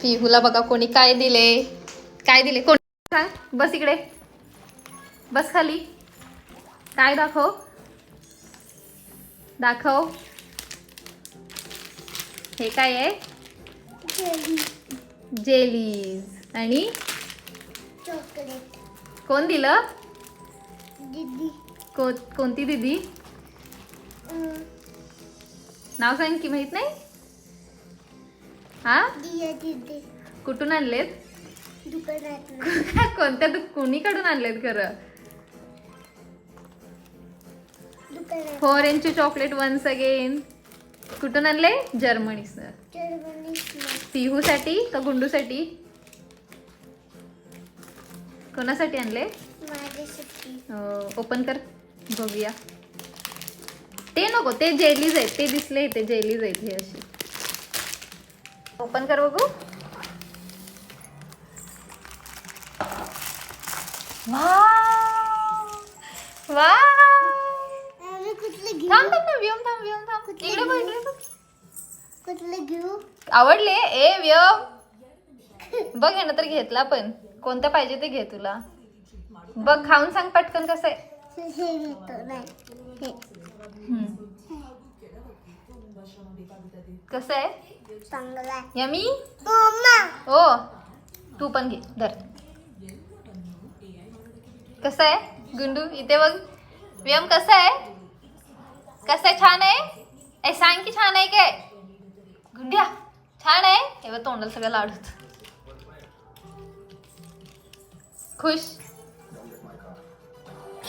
पिहूला बघा कोणी काय दिले, काय दिले कोण सांग. बस इकडे, बस खाली. काय दाखव, दाखव. हे काय आहे? जेलीज आणि चॉकलेट. कोण दिलं? दीदी. कोणती दीदी? नाव सांग की, माहित नाही. हा, दिया दीदी. कुठून आणलेत? दुकानात. कोणत्या कुणीकडून आणलेत खरं? दुकानात. फॉरेनचे चॉकलेट वन्स अगेन. कुठून आणले? Germany sir. जर्मनी. पिहूसाठी का गुंडूसाठी? कोणासाठी आणले? माझ्यासाठी. ओपन कर बघूया. ते नको, ते जेलीज आहेत, ते दिसले, ते जेलीज आहेत. हे अशी ओपन कर बघू. वा, कुठलं घेऊ? थांब थांब थांब, व्योम थांब, व्योम थांब. इकडे बघ, इकडे बघ. कुठलं घेऊ? आवडले? ए व्योम बघ, हे तर घेतला, पण कोणतं पाहिजे ते घे तुला. बघ, खाऊन सांग पटकन कसं आहे. हे घेतो नाही. हे कसं आहे? चांगलं आहे. यमी. मम्मा. ओ, तू पण घे, धर. कसं आहे गुंडू? इथे बघ. व्योम कसं आहे? कसं आहे? छान आहे? ए सांग की छान आहे काय? गुंड्या छान आहे? हे बघ, तोंडाला सगळं लाडूत. खुश.